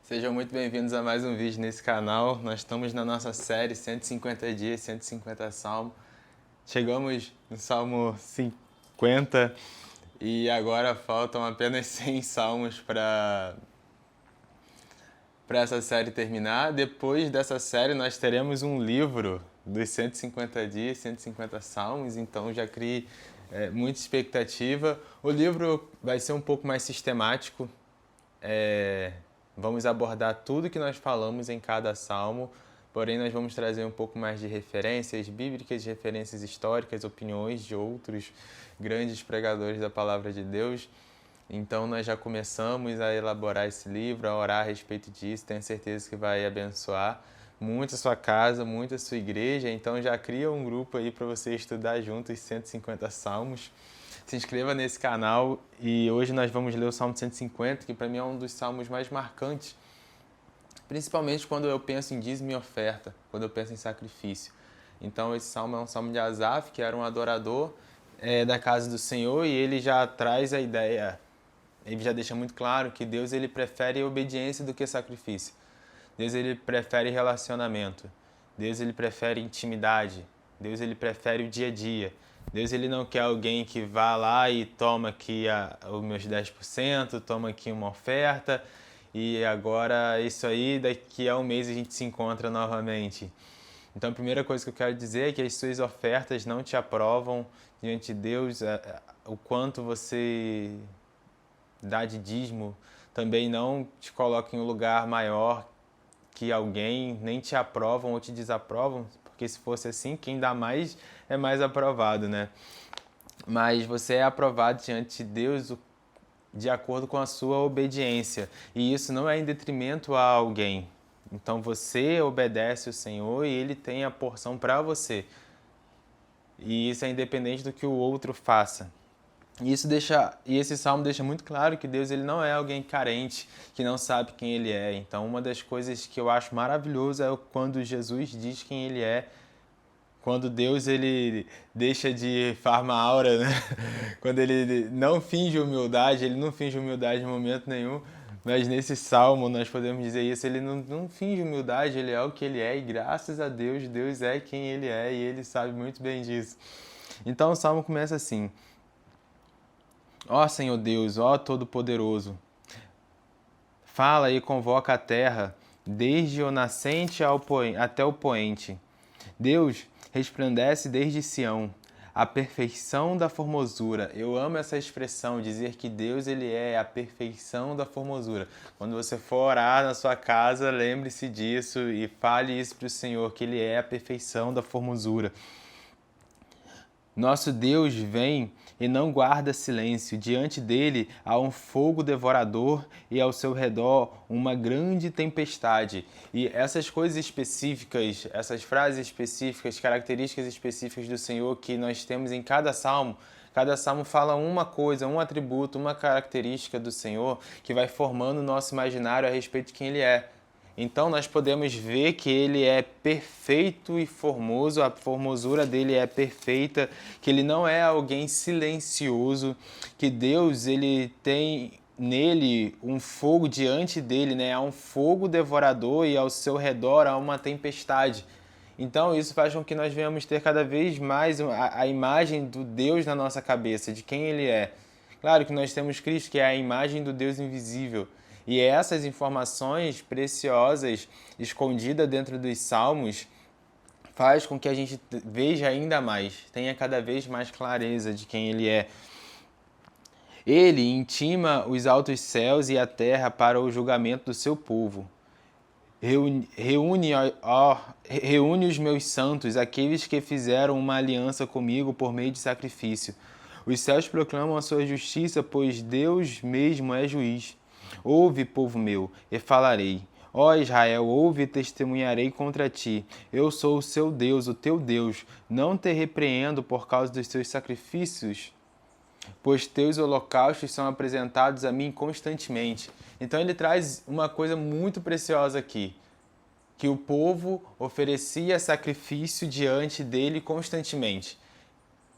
Sejam muito bem-vindos a mais um vídeo nesse canal. Nós estamos na nossa série 150 dias, 150 salmos. Chegamos no Salmo 50 e agora faltam apenas 100 salmos para essa série terminar. Depois dessa série nós teremos um livro dos 150 dias, 150 salmos, então já criei muita expectativa. O livro vai ser um pouco mais sistemático. Vamos abordar tudo que nós falamos em cada salmo, porém nós vamos trazer um pouco mais de referências bíblicas, referências históricas, opiniões de outros grandes pregadores da Palavra de Deus. Então nós já começamos a elaborar esse livro, a orar a respeito disso. Tenho certeza que vai abençoar muito a sua casa, muito a sua igreja. Então já cria um grupo aí para você estudar junto os 150 salmos. Se inscreva nesse canal e hoje nós vamos ler o Salmo 150, que para mim é um dos salmos mais marcantes, principalmente quando eu penso em dízimo e oferta, quando eu penso em sacrifício. Então esse salmo é um salmo de Asaf, que era um adorador da casa do Senhor, e ele já traz a ideia, ele já deixa muito claro que Deus ele prefere obediência do que sacrifício. Deus ele prefere relacionamento. Deus ele prefere intimidade. Deus ele prefere o dia a dia. Deus ele não quer alguém que vá lá e toma aqui os meus 10%, toma aqui uma oferta e agora isso aí, daqui a um mês a gente se encontra novamente. Então a primeira coisa que eu quero dizer é que as suas ofertas não te aprovam diante de Deus. O quanto você dá de dízimo também não te coloca em um lugar maior que alguém, nem te aprovam ou te desaprovam, porque se fosse assim, quem dá mais é mais aprovado, né? Mas você é aprovado diante de Deus de acordo com a sua obediência, e isso não é em detrimento a alguém. Então você obedece o Senhor e Ele tem a porção para você, e isso é independente do que o outro faça. E esse salmo deixa muito claro que Deus ele não é alguém carente, que não sabe quem Ele é. Então, uma das coisas que eu acho maravilhoso é quando Jesus diz quem Ele é, quando Deus ele deixa de farma aura, né? Quando Ele não finge humildade, Ele não finge humildade em momento nenhum, mas nesse salmo nós podemos dizer isso, Ele não finge humildade, Ele é o que Ele é, e graças a Deus, Deus é quem Ele é, e Ele sabe muito bem disso. Então o salmo começa assim: Ó Senhor Deus, ó Todo-Poderoso, fala e convoca a terra, desde o nascente até o poente. Deus resplandece desde Sião, a perfeição da formosura. Eu amo essa expressão, dizer que Deus ele é a perfeição da formosura. Quando você for orar na sua casa, lembre-se disso e fale isso para o Senhor, que Ele é a perfeição da formosura. Nosso Deus vem e não guarda silêncio. Diante dele há um fogo devorador e ao seu redor uma grande tempestade. E essas coisas específicas, essas frases específicas, características específicas do Senhor que nós temos em cada salmo fala uma coisa, um atributo, uma característica do Senhor que vai formando o nosso imaginário a respeito de quem Ele é. Então nós podemos ver que Ele é perfeito e formoso, a formosura dele é perfeita, que Ele não é alguém silencioso, que Deus ele tem nele um fogo diante dele, né? Há um fogo devorador e ao seu redor há uma tempestade. Então isso faz com que nós venhamos ter cada vez mais a imagem do Deus na nossa cabeça, de quem Ele é. Claro que nós temos Cristo, que é a imagem do Deus invisível. E essas informações preciosas, escondidas dentro dos salmos, faz com que a gente veja ainda mais, tenha cada vez mais clareza de quem Ele é. Ele intima os altos céus e a terra para o julgamento do seu povo. Reúne os meus santos, aqueles que fizeram uma aliança comigo por meio de sacrifício. Os céus proclamam a sua justiça, pois Deus mesmo é juiz. Ouve, povo meu, e falarei. Ó Israel, ouve e testemunharei contra ti. Eu sou o seu Deus, o teu Deus. Não te repreendo por causa dos teus sacrifícios, pois teus holocaustos são apresentados a mim constantemente. Então ele traz uma coisa muito preciosa aqui, que o povo oferecia sacrifício diante dele constantemente.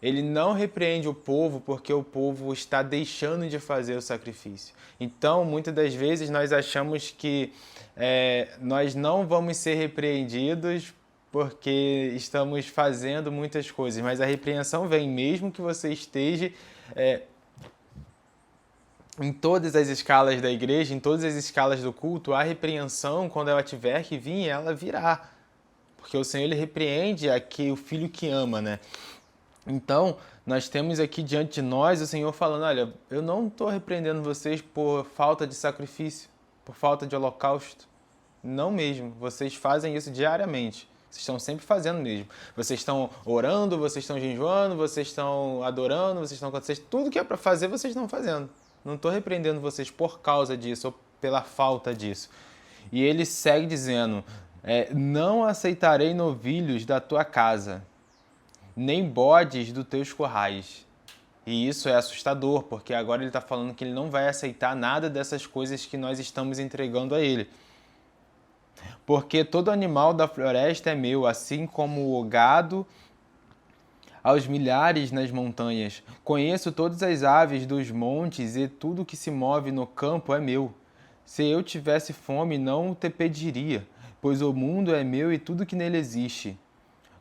Ele não repreende o povo porque o povo está deixando de fazer o sacrifício. Então, muitas das vezes, nós achamos que nós não vamos ser repreendidos porque estamos fazendo muitas coisas, mas a repreensão vem mesmo que você esteja em todas as escalas da igreja, em todas as escalas do culto. A repreensão, quando ela tiver que vir, ela virá. Porque o Senhor, ele repreende aqui o filho que ama, né? Então, nós temos aqui diante de nós o Senhor falando, olha, eu não estou repreendendo vocês por falta de sacrifício, por falta de holocausto. Não mesmo. Vocês fazem isso diariamente. Vocês estão sempre fazendo mesmo. Vocês estão orando, vocês estão jejuando, vocês estão adorando, tudo que é para fazer, vocês estão fazendo. Não estou repreendendo vocês por causa disso ou pela falta disso. E ele segue dizendo, não aceitarei novilhos da tua casa, nem bodes dos teus currais. E isso é assustador, porque agora ele está falando que ele não vai aceitar nada dessas coisas que nós estamos entregando a ele. Porque todo animal da floresta é meu, assim como o gado aos milhares nas montanhas. Conheço todas as aves dos montes e tudo que se move no campo é meu. Se eu tivesse fome, não te pediria, pois o mundo é meu e tudo que nele existe.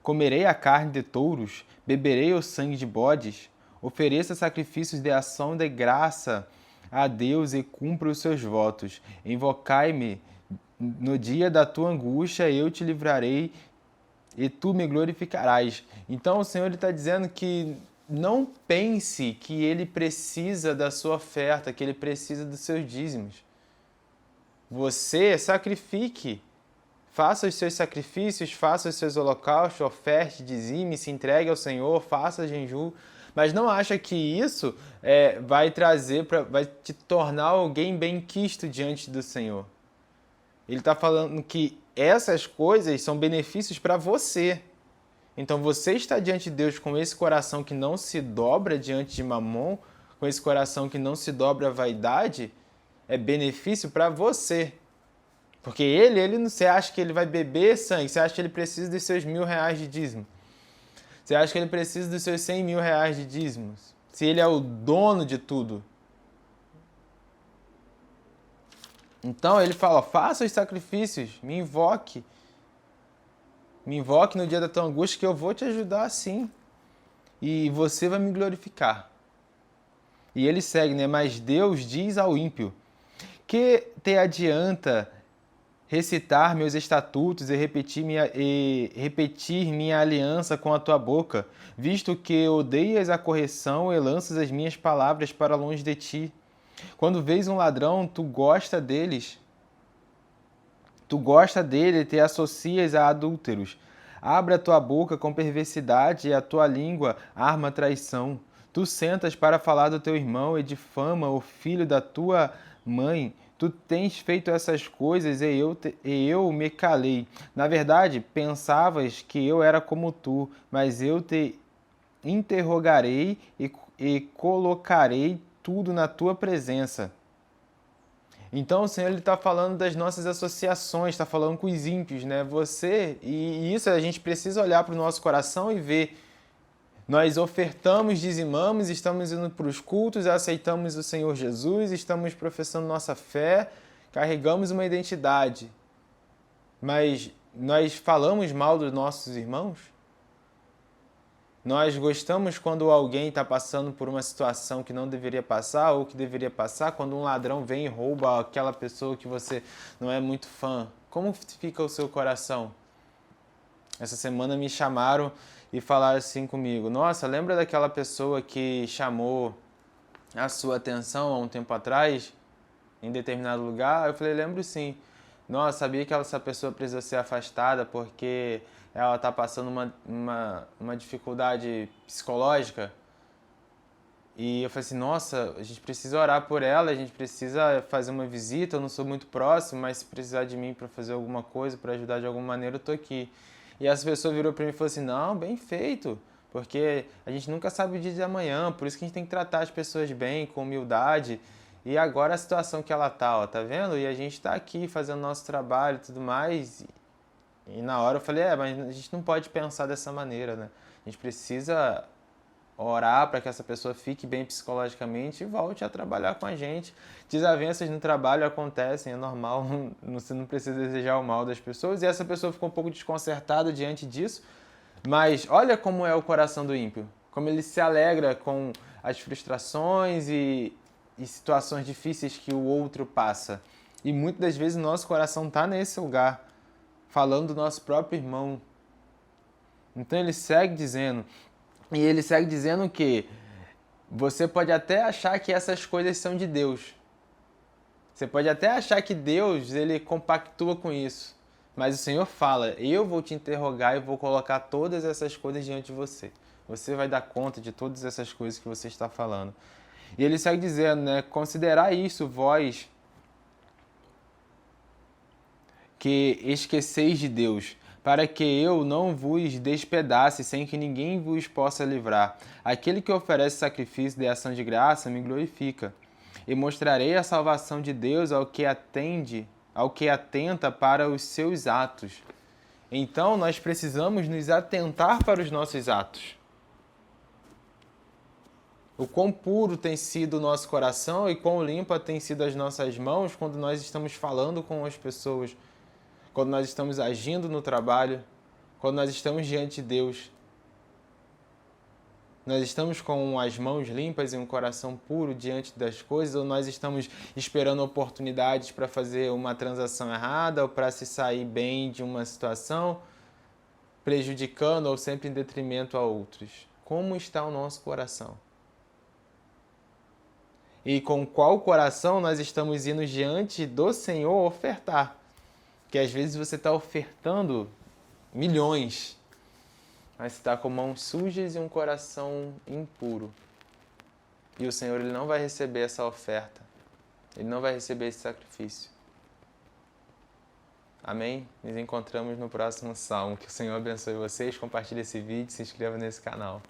Comerei a carne de touros, beberei o sangue de bodes, ofereça sacrifícios de ação de graça a Deus e cumpra os seus votos. Invocai-me no dia da tua angústia, eu te livrarei e tu me glorificarás. Então o Senhor está dizendo que não pense que Ele precisa da sua oferta, que Ele precisa dos seus dízimos. Você sacrifique. Faça os seus sacrifícios, faça os seus holocaustos, oferte, dizime, se entregue ao Senhor, faça jejum. Mas não acha que isso vai te tornar alguém bem-quisto diante do Senhor. Ele está falando que essas coisas são benefícios para você. Então você está diante de Deus com esse coração que não se dobra diante de Mamon, com esse coração que não se dobra à vaidade, é benefício para você. Porque você acha que ele vai beber sangue, você acha que ele precisa dos seus R$1.000 de dízimo. Você acha que ele precisa dos seus R$100.000 de dízimos. Se ele é o dono de tudo. Então ele fala, faça os sacrifícios, me invoque. Me invoque no dia da tua angústia que eu vou te ajudar sim. E você vai me glorificar. E ele segue, né? Mas Deus diz ao ímpio, que te adianta recitar meus estatutos e repetir minha aliança com a tua boca, visto que odeias a correção e lanças as minhas palavras para longe de ti. Quando vês um ladrão, tu gosta dele e te associas a adúlteros. Abre a tua boca com perversidade e a tua língua arma traição. Tu sentas para falar do teu irmão e difama o filho da tua mãe. Tu tens feito essas coisas e eu me calei. Na verdade, pensavas que eu era como tu, mas eu te interrogarei e colocarei tudo na tua presença. Então o Senhor está falando das nossas associações, está falando com os ímpios, né? E isso a gente precisa olhar para o nosso coração e ver. Nós ofertamos, dizimamos, estamos indo para os cultos, aceitamos o Senhor Jesus, estamos professando nossa fé, carregamos uma identidade. Mas nós falamos mal dos nossos irmãos? Nós gostamos quando alguém está passando por uma situação que não deveria passar ou que deveria passar, quando um ladrão vem e rouba aquela pessoa que você não é muito fã. Como fica o seu coração? Essa semana me chamaram e falaram assim comigo, nossa, lembra daquela pessoa que chamou a sua atenção há um tempo atrás, em determinado lugar? Eu falei, lembro sim. Nossa, sabia que essa pessoa precisa ser afastada porque ela está passando uma dificuldade psicológica? E eu falei assim, nossa, a gente precisa orar por ela, a gente precisa fazer uma visita, eu não sou muito próximo, mas se precisar de mim para fazer alguma coisa, para ajudar de alguma maneira, eu tô aqui. E essa pessoa virou para mim e falou assim, não, bem feito, porque a gente nunca sabe o dia de amanhã, por isso que a gente tem que tratar as pessoas bem, com humildade. E agora a situação que ela tá, ó, tá vendo? E a gente tá aqui fazendo nosso trabalho e tudo mais. E na hora eu falei, mas a gente não pode pensar dessa maneira, né? A gente precisa orar para que essa pessoa fique bem psicologicamente e volte a trabalhar com a gente. Desavenças no trabalho acontecem, é normal, você não precisa desejar o mal das pessoas, e essa pessoa ficou um pouco desconcertada diante disso, mas olha como é o coração do ímpio, como ele se alegra com as frustrações e situações difíceis que o outro passa. E muitas das vezes nosso coração está nesse lugar, falando do nosso próprio irmão. Então ele segue dizendo, e ele segue dizendo que você pode até achar que essas coisas são de Deus. Você pode até achar que Deus, ele compactua com isso. Mas o Senhor fala, eu vou te interrogar e vou colocar todas essas coisas diante de você. Você vai dar conta de todas essas coisas que você está falando. E ele segue dizendo, né? Considerai isso, vós que esqueceis de Deus, para que eu não vos despedace sem que ninguém vos possa livrar. Aquele que oferece sacrifício de ação de graça me glorifica. E mostrarei a salvação de Deus ao que atenta para os seus atos. Então nós precisamos nos atentar para os nossos atos. O quão puro tem sido o nosso coração e quão limpa tem sido as nossas mãos quando nós estamos falando com as pessoas, quando nós estamos agindo no trabalho, quando nós estamos diante de Deus. Nós estamos com as mãos limpas e um coração puro diante das coisas, ou nós estamos esperando oportunidades para fazer uma transação errada ou para se sair bem de uma situação, prejudicando ou sempre em detrimento a outros? Como está o nosso coração? E com qual coração nós estamos indo diante do Senhor ofertar? Porque às vezes você está ofertando milhões, mas você está com mãos sujas e um coração impuro. E o Senhor, ele não vai receber essa oferta. Ele não vai receber esse sacrifício. Amém? Nos encontramos no próximo salmo. Que o Senhor abençoe vocês. Compartilhe esse vídeo e se inscreva nesse canal.